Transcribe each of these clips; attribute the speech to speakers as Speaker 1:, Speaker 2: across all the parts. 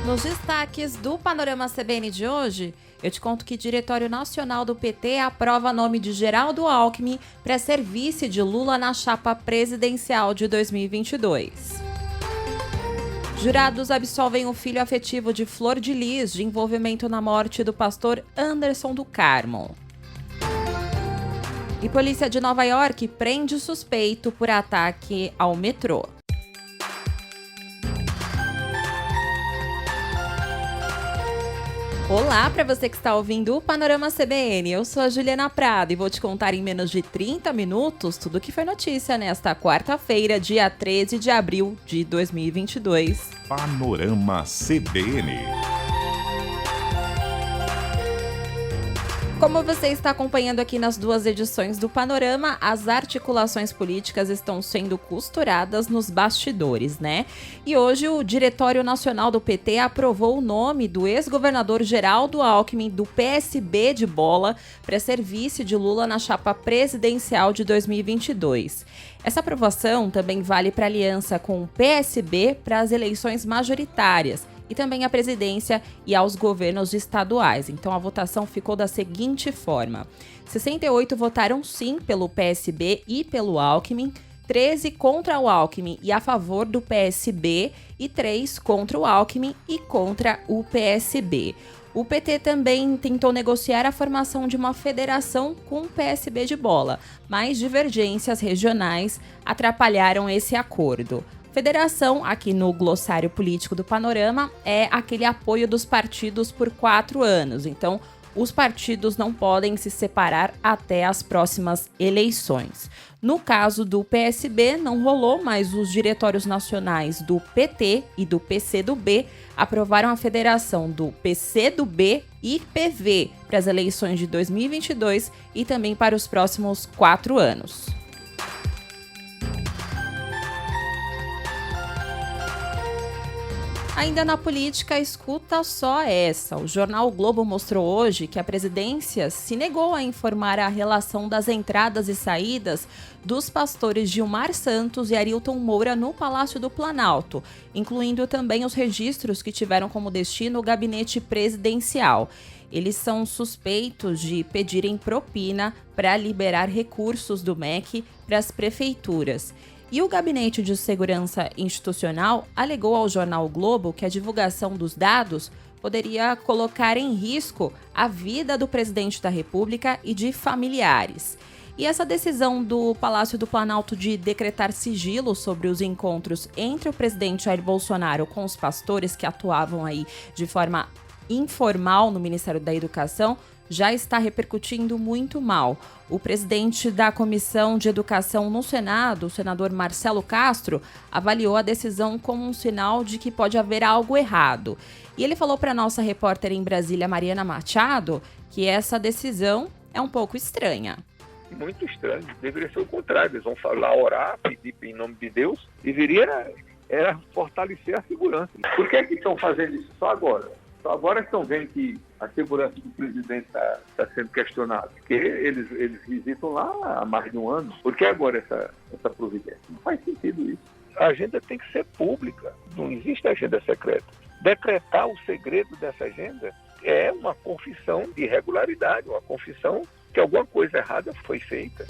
Speaker 1: Nos destaques do Panorama CBN de hoje, eu te conto que o Diretório Nacional do PT aprova nome de Geraldo Alckmin para ser vice de Lula na chapa presidencial de 2022. Jurados absolvem o filho afetivo de Flor de Lis de envolvimento na morte do pastor Anderson do Carmo. E polícia de Nova York prende suspeito por ataque ao metrô. Olá para você que está ouvindo o Panorama CBN, eu sou a Juliana Prado e vou te contar em menos de 30 minutos tudo o que foi notícia nesta quarta-feira, dia 13 de abril de 2022.
Speaker 2: Panorama CBN.
Speaker 1: Como você está acompanhando aqui nas duas edições do Panorama, as articulações políticas estão sendo costuradas nos bastidores, né? E hoje o Diretório Nacional do PT aprovou o nome do ex-governador Geraldo Alckmin, do PSB de Bola, para ser vice de Lula na chapa presidencial de 2022. Essa aprovação também vale para a aliança com o PSB para as eleições majoritárias, e também à presidência e aos governos estaduais. Então a votação ficou da seguinte forma: 68 votaram sim pelo PSB e pelo Alckmin, 13 contra o Alckmin e a favor do PSB e 3 contra o Alckmin e contra o PSB. O PT também tentou negociar a formação de uma federação com o PSB de Bola, mas divergências regionais atrapalharam esse acordo. Federação, aqui no glossário político do Panorama, é aquele apoio dos partidos por 4 anos. Então, os partidos não podem se separar até as próximas eleições. No caso do PSB, não rolou, mas os diretórios nacionais do PT e do PCdoB aprovaram a federação do PCdoB e PV para as eleições de 2022 e também para os próximos 4 anos. Ainda na política, escuta só essa. O jornal o Globo mostrou hoje que a presidência se negou a informar a relação das entradas e saídas dos pastores Gilmar Santos e Arilton Moura no Palácio do Planalto, incluindo também os registros que tiveram como destino o gabinete presidencial. Eles são suspeitos de pedirem propina para liberar recursos do MEC para as prefeituras. E o Gabinete de Segurança Institucional alegou ao jornal o Globo que a divulgação dos dados poderia colocar em risco a vida do presidente da República e de familiares. E essa decisão do Palácio do Planalto de decretar sigilo sobre os encontros entre o presidente Jair Bolsonaro com os pastores que atuavam aí de forma informal no Ministério da Educação já está repercutindo muito mal. O presidente da Comissão de Educação no Senado, o senador Marcelo Castro, avaliou a decisão como um sinal de que pode haver algo errado. E ele falou para a nossa repórter em Brasília, Mariana Machado, que essa decisão é um pouco estranha.
Speaker 3: Muito estranho. Deveria ser o contrário. Eles vão falar, orar, pedir em nome de Deus. Deveria era fortalecer a segurança. Por que estão fazendo isso só agora? Agora estão vendo que a segurança do presidente está sendo questionada, porque eles visitam lá há mais de um ano. Por que agora essa providência? Não faz sentido isso. A agenda tem que ser pública, não existe agenda secreta. Decretar o segredo dessa agenda é uma confissão de irregularidade, uma confissão que alguma coisa errada foi feita.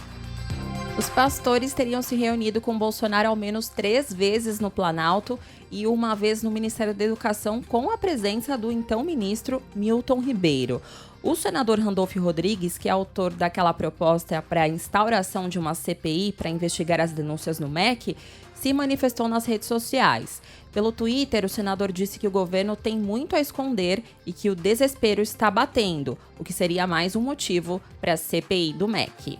Speaker 1: Os pastores teriam se reunido com Bolsonaro ao menos 3 vezes no Planalto e uma vez no Ministério da Educação com a presença do então ministro Milton Ribeiro. O senador Randolfo Rodrigues, que é autor daquela proposta para a instauração de uma CPI para investigar as denúncias no MEC, se manifestou nas redes sociais. Pelo Twitter, o senador disse que o governo tem muito a esconder e que o desespero está batendo, o que seria mais um motivo para a CPI do MEC.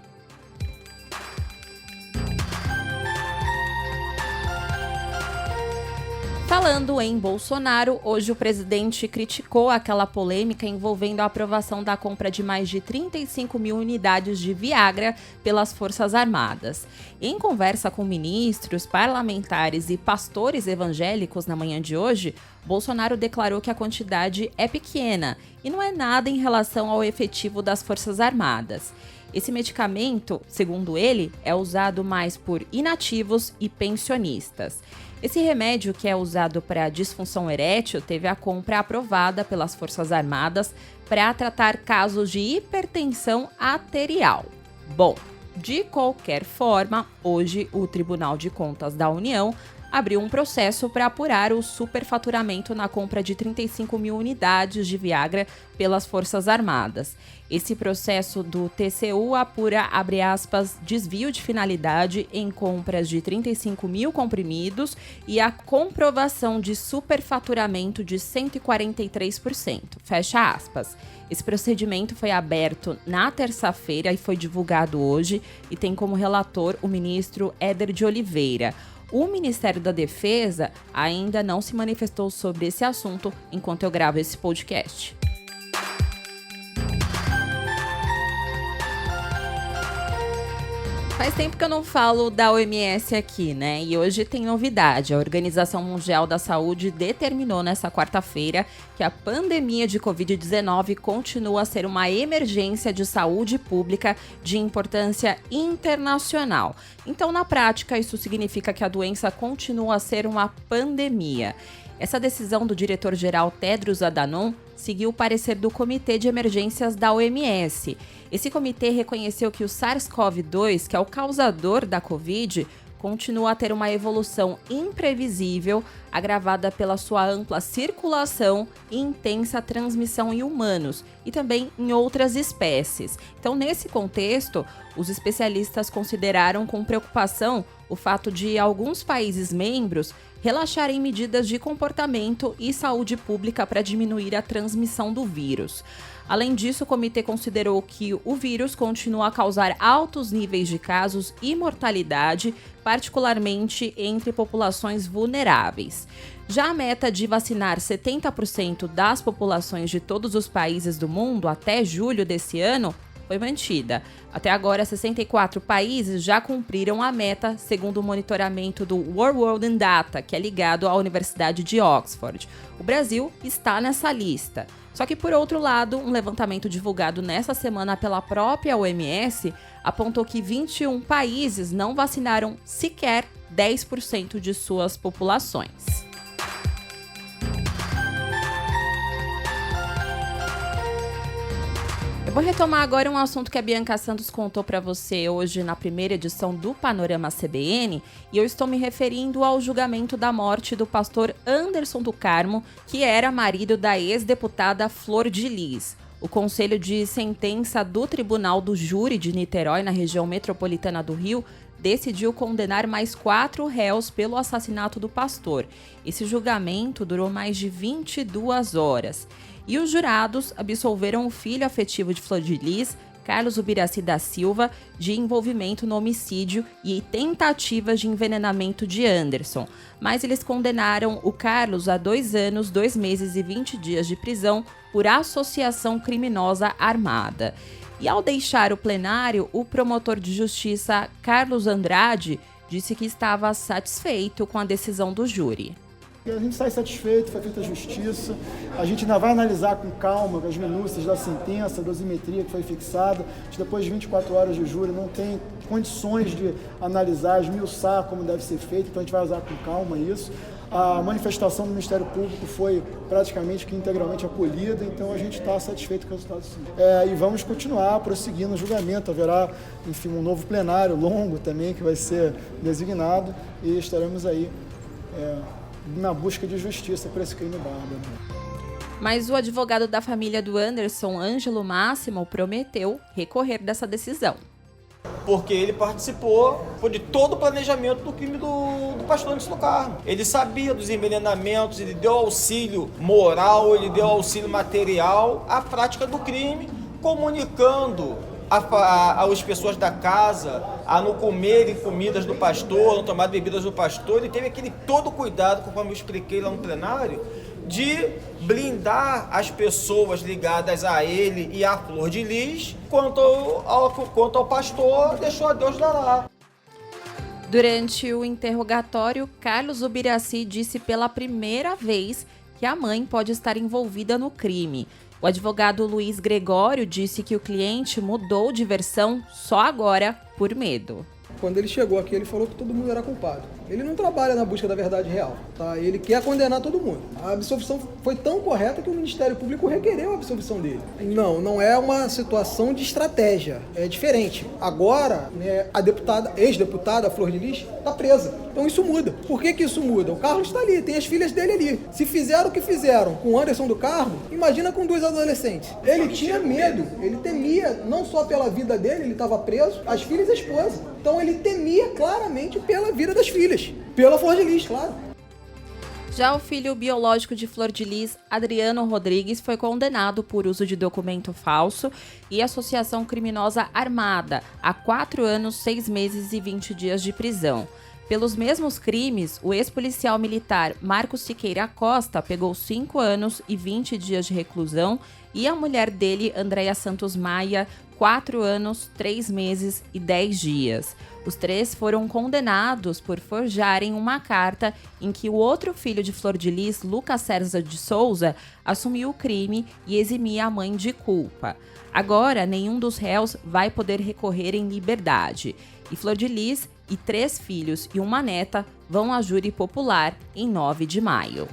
Speaker 1: Falando em Bolsonaro, hoje o presidente criticou aquela polêmica envolvendo a aprovação da compra de mais de 35 mil unidades de Viagra pelas Forças Armadas. Em conversa com ministros, parlamentares e pastores evangélicos na manhã de hoje, Bolsonaro declarou que a quantidade é pequena e não é nada em relação ao efetivo das Forças Armadas. Esse medicamento, segundo ele, é usado mais por inativos e pensionistas. Esse remédio, que é usado para disfunção erétil, teve a compra aprovada pelas Forças Armadas para tratar casos de hipertensão arterial. Bom, de qualquer forma, hoje o Tribunal de Contas da União abriu um processo para apurar o superfaturamento na compra de 35 mil unidades de Viagra pelas Forças Armadas. Esse processo do TCU apura, abre aspas, desvio de finalidade em compras de 35 mil comprimidos e a comprovação de superfaturamento de 143%, fecha aspas. Esse procedimento foi aberto na terça-feira e foi divulgado hoje e tem como relator o ministro Éder de Oliveira. O Ministério da Defesa ainda não se manifestou sobre esse assunto enquanto eu gravo esse podcast. Faz tempo que eu não falo da OMS aqui, né? E hoje tem novidade. A Organização Mundial da Saúde determinou nessa quarta-feira que a pandemia de Covid-19 continua a ser uma emergência de saúde pública de importância internacional. Então, na prática, isso significa que a doença continua a ser uma pandemia. Essa decisão do diretor-geral Tedros Adhanom seguiu o parecer do Comitê de Emergências da OMS. Esse comitê reconheceu que o SARS-CoV-2, que é o causador da Covid, continua a ter uma evolução imprevisível, agravada pela sua ampla circulação e intensa transmissão em humanos e também em outras espécies. Então, nesse contexto, os especialistas consideraram com preocupação o fato de alguns países membros relaxarem medidas de comportamento e saúde pública para diminuir a transmissão do vírus. Além disso, o comitê considerou que o vírus continua a causar altos níveis de casos e mortalidade, particularmente entre populações vulneráveis. Já a meta de vacinar 70% das populações de todos os países do mundo até julho desse ano foi mantida. Até agora, 64 países já cumpriram a meta, segundo o monitoramento do World in Data, que é ligado à Universidade de Oxford. O Brasil está nessa lista. Só que, por outro lado, um levantamento divulgado nessa semana pela própria OMS apontou que 21 países não vacinaram sequer 10% de suas populações. Vou retomar agora um assunto que a Bianca Santos contou para você hoje na primeira edição do Panorama CBN, e eu estou me referindo ao julgamento da morte do pastor Anderson do Carmo, que era marido da ex-deputada Flor de Lis. O Conselho de Sentença do Tribunal do Júri de Niterói, na região metropolitana do Rio, decidiu condenar mais 4 réus pelo assassinato do pastor. Esse julgamento durou mais de 22 horas. E os jurados absolveram o filho afetivo de Flor de Lis, Carlos Ubiraci da Silva, de envolvimento no homicídio e tentativas de envenenamento de Anderson. Mas eles condenaram o Carlos a 2 anos, 2 meses e 20 dias de prisão por associação criminosa armada. E ao deixar o plenário, o promotor de justiça Carlos Andrade disse que estava satisfeito com a decisão do júri.
Speaker 4: A gente sai satisfeito, foi feita a justiça, a gente ainda vai analisar com calma as minúcias da sentença, a dosimetria que foi fixada. Depois de 24 horas de júri não tem condições de analisar, esmiuçar como deve ser feito, então a gente vai usar com calma isso. A manifestação do Ministério Público foi praticamente que integralmente acolhida, então a gente está satisfeito com o resultado sim. E vamos continuar prosseguindo o julgamento, haverá, enfim, um novo plenário longo também que vai ser designado e estaremos aí na busca de justiça por esse crime bárbaro.
Speaker 1: Mas o advogado da família do Anderson, Ângelo Máximo, prometeu recorrer dessa decisão.
Speaker 5: Porque ele participou de todo o planejamento do crime do pastor Anderson do Carmo. Ele sabia dos envenenamentos, ele deu auxílio moral, ele deu auxílio material à prática do crime, comunicando às pessoas da casa a não comerem comidas do pastor, não tomar bebidas do pastor. Ele teve aquele todo cuidado, conforme eu expliquei lá no plenário, de blindar as pessoas ligadas a ele e à Flor de Lis, quanto ao pastor, deixou a Deus dará.
Speaker 1: Durante o interrogatório, Carlos Ubiraci disse pela primeira vez que a mãe pode estar envolvida no crime. O O advogado Luiz Gregório disse que o cliente mudou de versão só agora por medo.
Speaker 6: Quando ele chegou aqui, ele falou que todo mundo era culpado. Ele não trabalha na busca da verdade real, tá? Ele quer condenar todo mundo. A absolvição foi tão correta que o Ministério Público requereu a absolvição dele. Não é uma situação de estratégia, é diferente. Agora, né, a ex-deputada Flor de Lis está presa. Então isso muda. Por que isso muda? O Carlos está ali, tem as filhas dele ali. Se fizeram o que fizeram com o Anderson do Carmo, imagina com 2 adolescentes. Ele tinha medo, ele temia, não só pela vida dele, ele estava preso, as filhas e a esposa. Então ele temia claramente pela vida das filhas. Pela Flor de Lis, claro.
Speaker 1: Já o filho biológico de Flor de Lis, Adriano Rodrigues, foi condenado por uso de documento falso e associação criminosa armada a 4 anos, 6 meses e 20 dias de prisão. Pelos mesmos crimes, o ex-policial militar Marcos Siqueira Costa pegou 5 anos e 20 dias de reclusão e a mulher dele, Andréia Santos Maia, 4 anos, 3 meses e 10 dias. Os 3 foram condenados por forjarem uma carta em que o outro filho de Flor de Lis, Lucas César de Souza, assumiu o crime e eximia a mãe de culpa. Agora, nenhum dos réus vai poder recorrer em liberdade. E Flor de Lis e 3 filhos e uma neta vão à júri popular em 9 de maio.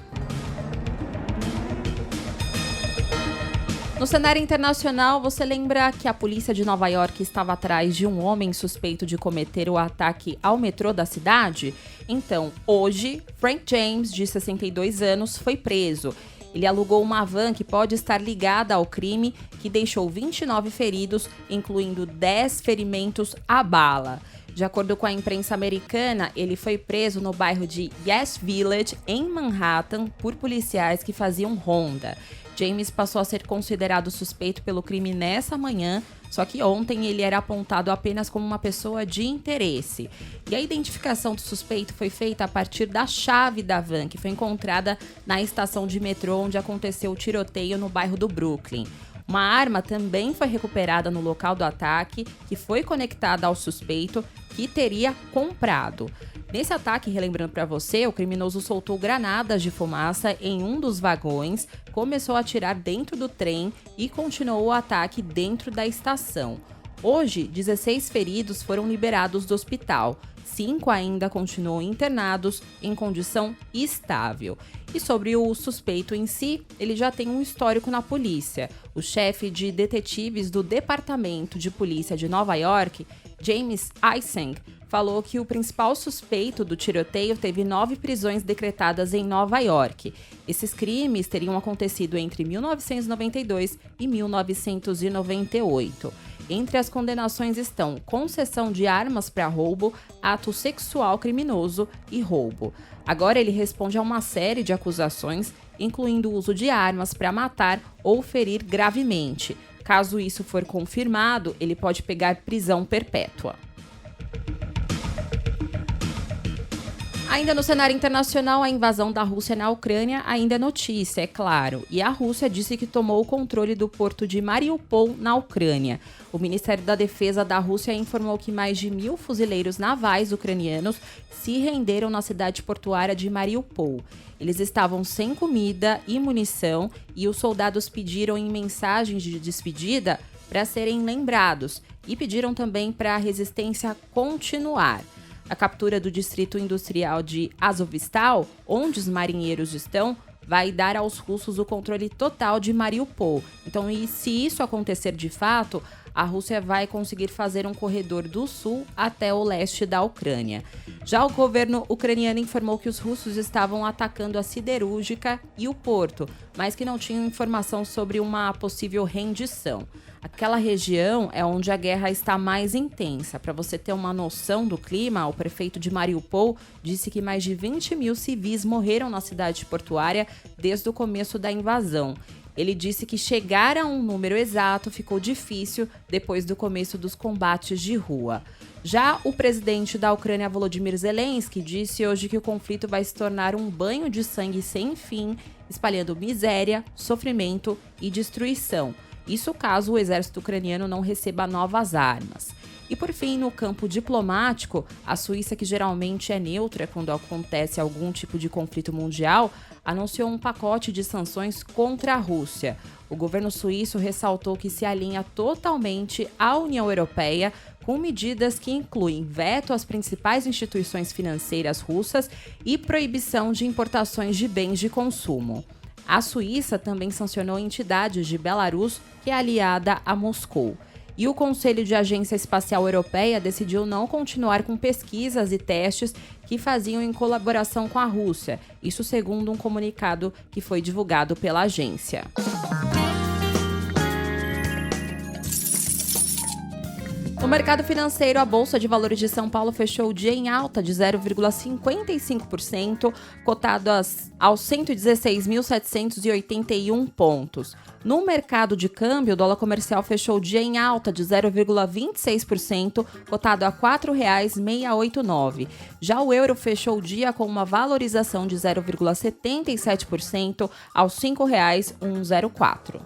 Speaker 1: No cenário internacional, você lembra que a polícia de Nova York estava atrás de um homem suspeito de cometer o ataque ao metrô da cidade? Então, hoje, Frank James, de 62 anos, foi preso. Ele alugou uma van que pode estar ligada ao crime, que deixou 29 feridos, incluindo 10 ferimentos à bala. De acordo com a imprensa americana, ele foi preso no bairro de Yes Village, em Manhattan, por policiais que faziam ronda. James passou a ser considerado suspeito pelo crime nessa manhã, só que ontem ele era apontado apenas como uma pessoa de interesse. E a identificação do suspeito foi feita a partir da chave da van, que foi encontrada na estação de metrô onde aconteceu o tiroteio no bairro do Brooklyn. Uma arma também foi recuperada no local do ataque, que foi conectada ao suspeito, que teria comprado. Nesse ataque, relembrando para você, o criminoso soltou granadas de fumaça em um dos vagões, começou a atirar dentro do trem e continuou o ataque dentro da estação. Hoje, 16 feridos foram liberados do hospital. 5 ainda continuam internados em condição estável. E sobre o suspeito em si, ele já tem um histórico na polícia. O chefe de detetives do Departamento de Polícia de Nova York, James Ising, falou que o principal suspeito do tiroteio teve 9 prisões decretadas em Nova York. Esses crimes teriam acontecido entre 1992 e 1998. Entre as condenações estão concessão de armas para roubo, ato sexual criminoso e roubo. Agora ele responde a uma série de acusações, incluindo o uso de armas para matar ou ferir gravemente. Caso isso for confirmado, ele pode pegar prisão perpétua. Ainda no cenário internacional, a invasão da Rússia na Ucrânia ainda é notícia, é claro. E a Rússia disse que tomou o controle do porto de Mariupol, na Ucrânia. O Ministério da Defesa da Rússia informou que mais de 1.000 fuzileiros navais ucranianos se renderam na cidade portuária de Mariupol. Eles estavam sem comida e munição e os soldados pediram em mensagens de despedida para serem lembrados e pediram também para a resistência continuar. A captura do distrito industrial de Azovstal, onde os marinheiros estão, vai dar aos russos o controle total de Mariupol. Então, e se isso acontecer de fato, a Rússia vai conseguir fazer um corredor do sul até o leste da Ucrânia. Já o governo ucraniano informou que os russos estavam atacando a siderúrgica e o porto, mas que não tinham informação sobre uma possível rendição. Aquela região é onde a guerra está mais intensa. Para você ter uma noção do clima, o prefeito de Mariupol disse que mais de 20.000 civis morreram na cidade portuária desde o começo da invasão. Ele disse que chegar a um número exato ficou difícil depois do começo dos combates de rua. Já o presidente da Ucrânia, Volodymyr Zelensky, disse hoje que o conflito vai se tornar um banho de sangue sem fim, espalhando miséria, sofrimento e destruição. Isso caso o exército ucraniano não receba novas armas. E por fim, no campo diplomático, a Suíça, que geralmente é neutra quando acontece algum tipo de conflito mundial, anunciou um pacote de sanções contra a Rússia. O governo suíço ressaltou que se alinha totalmente à União Europeia, com medidas que incluem veto às principais instituições financeiras russas e proibição de importações de bens de consumo. A Suíça também sancionou entidades de Belarus, que é aliada a Moscou. E o Conselho de Agência Espacial Europeia decidiu não continuar com pesquisas e testes que faziam em colaboração com a Rússia, isso segundo um comunicado que foi divulgado pela agência. No mercado financeiro, a Bolsa de Valores de São Paulo fechou o dia em alta de 0,55%, cotado aos 116.781 pontos. No mercado de câmbio, o dólar comercial fechou o dia em alta de 0,26%, cotado a R$ 4,689. Já o euro fechou o dia com uma valorização de 0,77% aos R$ 5,104.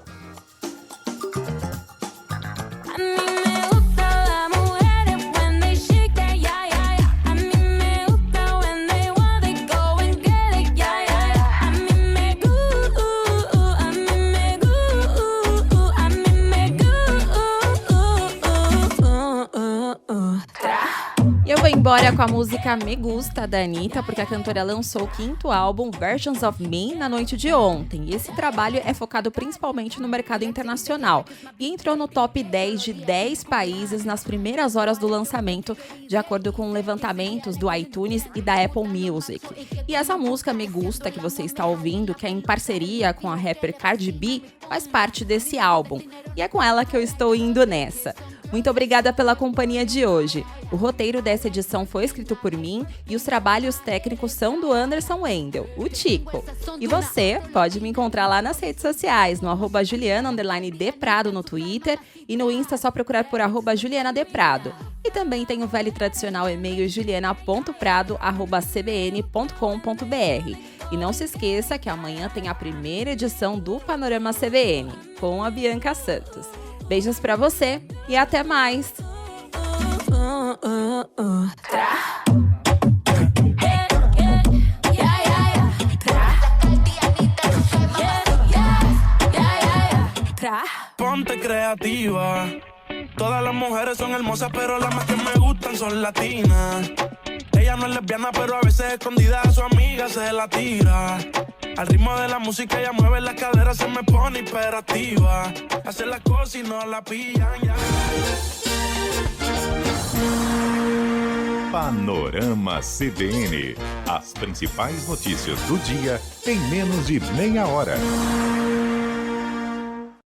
Speaker 1: Eu vou embora com a música Me Gusta, da Anitta, porque a cantora lançou o 5º álbum, Versions of Me, na noite de ontem. E esse trabalho é focado principalmente no mercado internacional e entrou no top 10 de 10 países nas primeiras horas do lançamento, de acordo com levantamentos do iTunes e da Apple Music. E essa música Me Gusta, que você está ouvindo, que é em parceria com a rapper Cardi B, faz parte desse álbum. E é com ela que eu estou indo nessa. Muito obrigada pela companhia de hoje. O roteiro dessa edição foi escrito por mim e os trabalhos técnicos são do Anderson Wendel, o Tico. E você pode me encontrar lá nas redes sociais, no @Juliana_Deprado no Twitter e no Insta é só procurar por @JulianaDeprado. E também tem o velho e tradicional e-mail juliana.prado@cbn.com.br. E não se esqueça que amanhã tem a primeira edição do Panorama CBN, com a Bianca Santos. Beijos pra você e até mais!
Speaker 7: Ponte creativa. Todas las mujeres son hermosas, pero las más que me gustan son latinas. Ella no es lesbiana, pero a veces escondida a su amiga se la tira. Al ritmo de la música ella mueve las caderas, se me pone hiperactiva. Hace las cosas y no la pillan ya.
Speaker 2: Panorama CBN. As principais notícias do dia em menos de meia hora.